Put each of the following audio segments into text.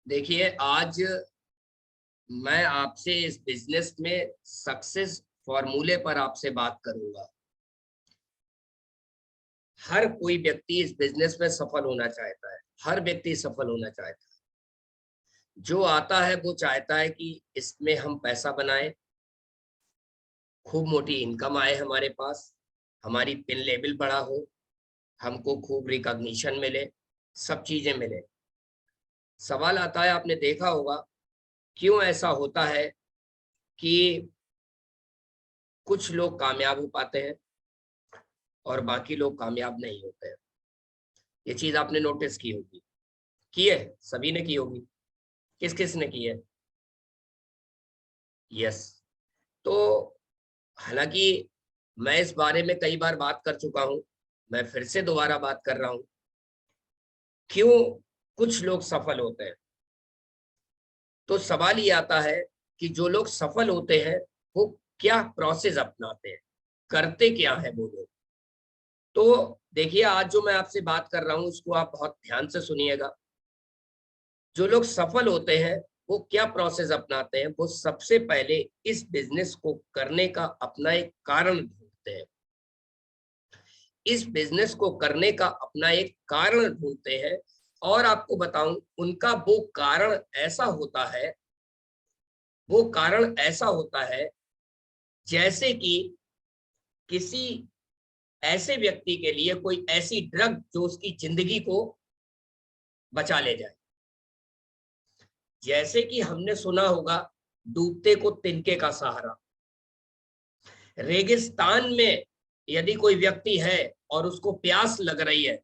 देखिए, आज मैं आपसे इस बिजनेस में सक्सेस फॉर्मूले पर आपसे बात करूंगा। हर कोई व्यक्ति इस बिजनेस में सफल होना चाहता है। हर व्यक्ति सफल होना चाहता है। जो आता है वो चाहता है कि इसमें हम पैसा बनाएं, खूब मोटी इनकम आए हमारे पास, हमारी पिन लेवल बड़ा हो, हमको खूब रिकॉग्निशन मिले, सब चीजें मिले। सवाल आता है, आपने देखा होगा क्यों ऐसा होता है कि कुछ लोग कामयाब हो पाते हैं और बाकी लोग कामयाब नहीं होते हैं। ये चीज आपने नोटिस की होगी, की है, सभी ने की होगी। किस किस ने की है? यस। तो हालांकि मैं इस बारे में कई बार बात कर चुका हूं, मैं फिर से दोबारा बात कर रहा हूं। क्यों कुछ लोग सफल होते हैं? तो सवाल ये आता है कि जो लोग सफल होते हैं वो क्या प्रोसेस अपनाते हैं, करते क्या है वो लोग। तो देखिए, आज जो मैं आपसे बात कर रहा हूं उसको आप बहुत ध्यान से सुनिएगा। जो लोग सफल होते हैं वो क्या प्रोसेस अपनाते हैं? वो सबसे पहले इस बिजनेस को करने का अपना एक कारण ढूंढते हैं। इस बिजनेस को करने का अपना एक कारण ढूंढते हैं। और आपको बताऊं, उनका वो कारण ऐसा होता है, वो कारण ऐसा होता है जैसे कि किसी ऐसे व्यक्ति के लिए कोई ऐसी ड्रग जो उसकी जिंदगी को बचा ले जाए। जैसे कि हमने सुना होगा, डूबते को तिनके का सहारा। रेगिस्तान में यदि कोई व्यक्ति है और उसको प्यास लग रही है,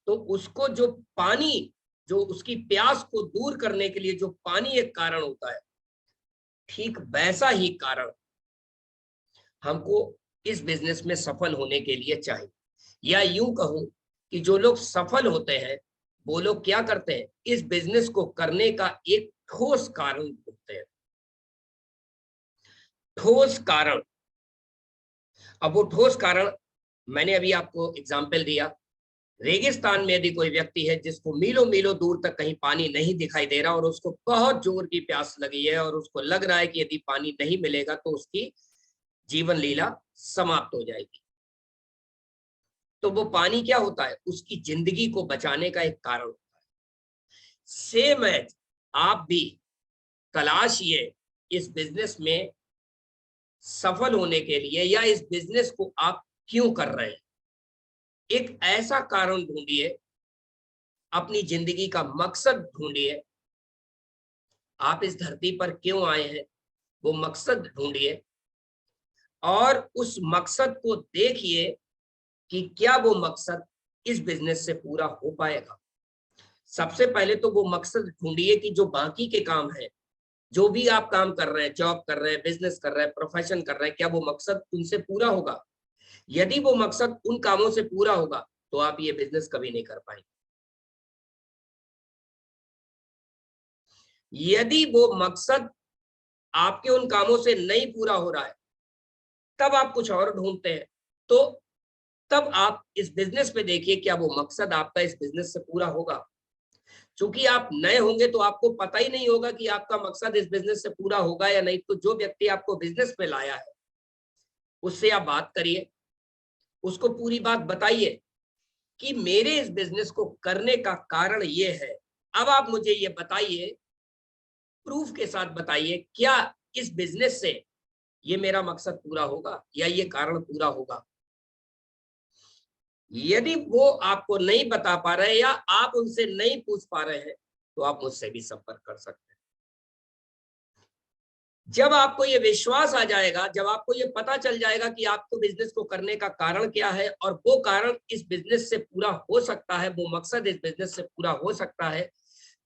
तो उसको जो पानी, जो उसकी प्यास को दूर करने के लिए जो पानी एक कारण होता है, ठीक वैसा ही कारण हमको इस बिजनेस में सफल होने के लिए चाहिए। या यूं कहूं कि जो लोग सफल होते हैं वो लोग क्या करते हैं, इस बिजनेस को करने का एक ठोस कारण ढूंढते हैं। ठोस कारण। अब वो ठोस कारण मैंने अभी आपको एग्जाम्पल दिया। रेगिस्तान में यदि कोई व्यक्ति है जिसको मीलों मीलों दूर तक कहीं पानी नहीं दिखाई दे रहा और उसको बहुत जोर की प्यास लगी है और उसको लग रहा है कि यदि पानी नहीं मिलेगा तो उसकी जीवन लीला समाप्त हो जाएगी, तो वो पानी क्या होता है, उसकी जिंदगी को बचाने का एक कारण होता है। सेम है, आप भी तलाशिए इस बिजनेस में सफल होने के लिए, या इस बिजनेस को आप क्यों कर रहे हैं। एक ऐसा कारण ढूंढिए, अपनी जिंदगी का मकसद ढूंढिए। आप इस धरती पर क्यों आए हैं, वो मकसद ढूंढिए और उस मकसद को देखिए कि क्या वो मकसद इस बिजनेस से पूरा हो पाएगा। सबसे पहले तो वो मकसद ढूंढिए कि जो बाकी के काम है, जो भी आप काम कर रहे हैं, जॉब कर रहे हैं, बिजनेस कर रहे हैं, प्रोफेशन कर रहे हैं, क्या वो मकसद उनसे पूरा होगा। यदि वो मकसद उन कामों से पूरा होगा तो आप ये बिजनेस कभी नहीं कर पाएंगे। यदि वो मकसद आपके उन कामों से नहीं पूरा हो रहा है, तब आप कुछ और ढूंढते हैं। तो तब आप इस बिजनेस पे देखिए क्या वो मकसद आपका इस बिजनेस से पूरा होगा। क्योंकि आप नए होंगे तो आपको पता ही नहीं होगा कि आपका मकसद इस बिजनेस से पूरा होगा या नहीं। तो जो व्यक्ति आपको बिजनेस पे लाया है उससे आप बात करिए, उसको पूरी बात बताइए कि मेरे इस बिजनेस को करने का कारण ये है। अब आप मुझे ये बताइए, प्रूफ के साथ बताइए, क्या इस बिजनेस से ये मेरा मकसद पूरा होगा या ये कारण पूरा होगा। यदि वो आपको नहीं बता पा रहे या आप उनसे नहीं पूछ पा रहे हैं तो आप मुझसे भी संपर्क कर सकते हैं। जब आपको ये विश्वास आ जाएगा, जब आपको ये पता चल जाएगा कि आपको बिजनेस को करने का कारण क्या है और वो कारण इस बिजनेस से पूरा हो सकता है, वो मकसद इस बिजनेस से पूरा हो सकता है,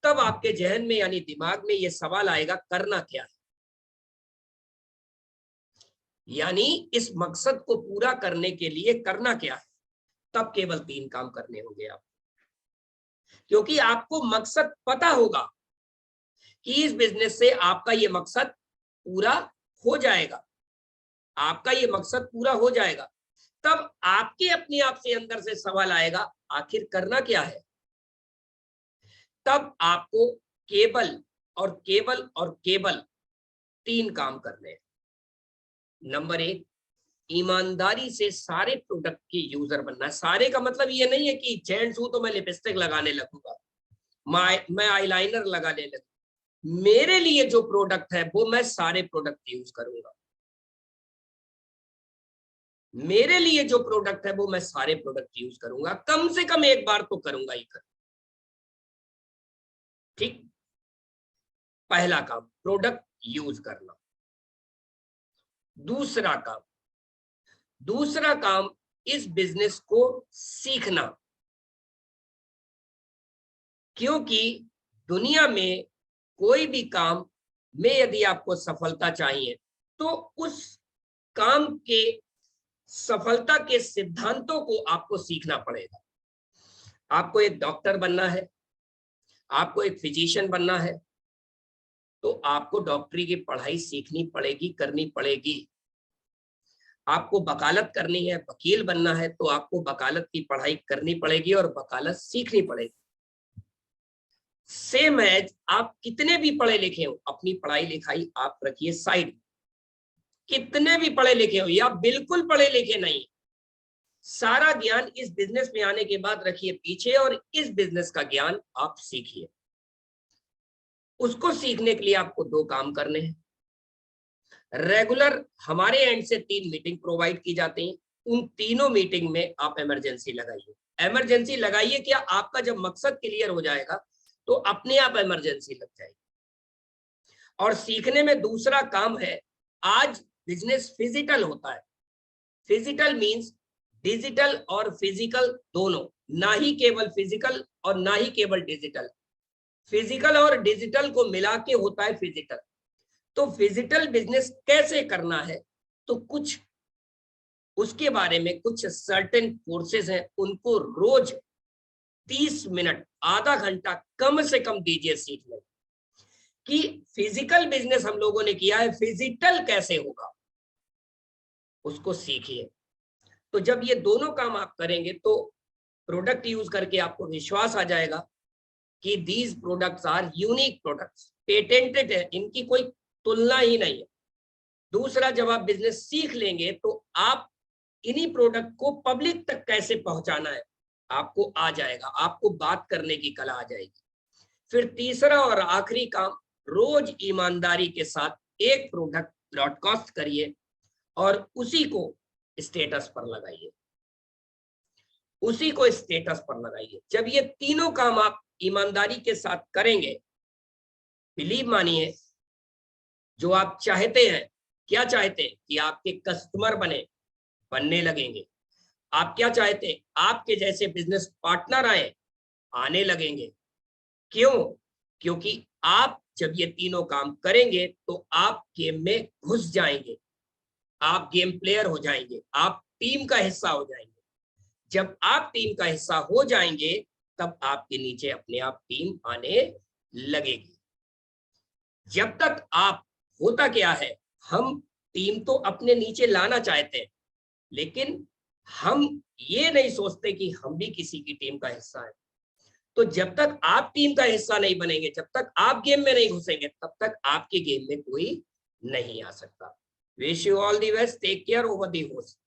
तब आपके जहन में यानी दिमाग में ये सवाल आएगा, करना क्या है। यानी इस मकसद को पूरा करने के लिए करना क्या है। तब केवल 3 काम करने होंगे आप, क्योंकि आपको मकसद पता होगा कि इस बिजनेस से आपका ये मकसद पूरा हो जाएगा। आपका ये मकसद पूरा हो जाएगा। तब आपके अपने आप से अंदर से सवाल आएगा, आखिर करना क्या है। तब आपको केवल और केवल 3 काम करने हैं। नंबर 1, ईमानदारी से सारे प्रोडक्ट के यूजर बनना है। सारे का मतलब ये नहीं है कि जेंट्स हूं तो मैं लिपस्टिक लगाने लगूंगा, मैं आईलाइनर लगाने लगूंगा। मेरे लिए जो प्रोडक्ट है वो मैं सारे प्रोडक्ट यूज करूंगा। मेरे लिए जो प्रोडक्ट है वो मैं सारे प्रोडक्ट यूज करूंगा, कम से कम एक बार तो करूंगा ही करूंगा। ठीक, पहला काम प्रोडक्ट यूज करना। दूसरा काम इस बिजनेस को सीखना, क्योंकि दुनिया में कोई भी काम में यदि आपको सफलता चाहिए तो उस काम के सफलता के सिद्धांतों को आपको सीखना पड़ेगा। आपको एक डॉक्टर बनना है, आपको एक फिजिशियन बनना है, तो आपको डॉक्टरी की पढ़ाई सीखनी पड़ेगी, करनी पड़ेगी। आपको वकालत करनी है, वकील बनना है, तो आपको वकालत की पढ़ाई करनी पड़ेगी और वकालत सीखनी पड़ेगी। सेम एज आप कितने भी पढ़े लिखे हो, अपनी पढ़ाई लिखाई आप रखिए साइड। कितने भी पढ़े लिखे हो या बिल्कुल पढ़े लिखे नहीं, सारा ज्ञान इस बिजनेस में आने के बाद रखिए पीछे और इस बिजनेस का ज्ञान आप सीखिए। उसको सीखने के लिए आपको 2 काम करने हैं। रेगुलर हमारे एंड से 3 मीटिंग प्रोवाइड की जाती हैं। उन तीनों मीटिंग में आप इमरजेंसी लगाइए। इमरजेंसी लगाइए, क्या आपका जब मकसद क्लियर हो जाएगा तो अपने आप इमरजेंसी लग जाएगी। और सीखने में दूसरा काम है, आज बिजनेस फिजिकल होता है। फिजिकल मींस डिजिटल और फिजिकल दोनों, ना ही केवल फिजिकल और ना ही केवल डिजिटल। फिजिकल और डिजिटल को मिला के होता है फिजिकल। तो फिजिकल बिजनेस कैसे करना है, तो कुछ उसके बारे में कुछ सर्टेन कोर्सेज हैं, उनको रोज 30 मिनट, आधा घंटा कम से कम दीजिए सीखने कि फिजिकल बिजनेस हम लोगों ने किया है, फिजिकल कैसे होगा उसको सीखिए। तो जब ये दोनों काम आप करेंगे तो प्रोडक्ट यूज करके आपको विश्वास आ जाएगा कि these products are unique products, patented है, इनकी कोई तुलना ही नहीं है। दूसरा, जब आप बिजनेस सीख लेंगे तो आप इन्हीं प्रोडक्ट को पब्लिक तक कैसे पहुंचाना है आपको आ जाएगा, आपको बात करने की कला आ जाएगी। फिर तीसरा और आखिरी काम, रोज ईमानदारी के साथ एक प्रोडक्ट ब्रॉडकास्ट करिए और उसी को स्टेटस पर लगाइए, उसी को स्टेटस पर लगाइए। जब ये तीनों काम आप ईमानदारी के साथ करेंगे, बिलीव मानिए, जो आप चाहते हैं, क्या चाहते हैं कि आपके कस्टमर बनने लगेंगे। आप क्या चाहते हैं, आपके जैसे बिजनेस पार्टनर आने लगेंगे। क्यों? क्योंकि आप जब ये तीनों काम करेंगे तो आप गेम में घुस जाएंगे, आप गेम प्लेयर हो जाएंगे, आप टीम का हिस्सा हो जाएंगे। जब आप टीम का हिस्सा हो जाएंगे तब आपके नीचे अपने आप टीम आने लगेगी। जब तक आप, होता क्या है, हम टीम तो अपने नीचे लाना चाहते हैं, लेकिन हम ये नहीं सोचते कि हम भी किसी की टीम का हिस्सा है। तो जब तक आप टीम का हिस्सा नहीं बनेंगे, जब तक आप गेम में नहीं घुसेंगे, तब तक आपके गेम में कोई नहीं आ सकता। Wish you all the best, take care, over the host.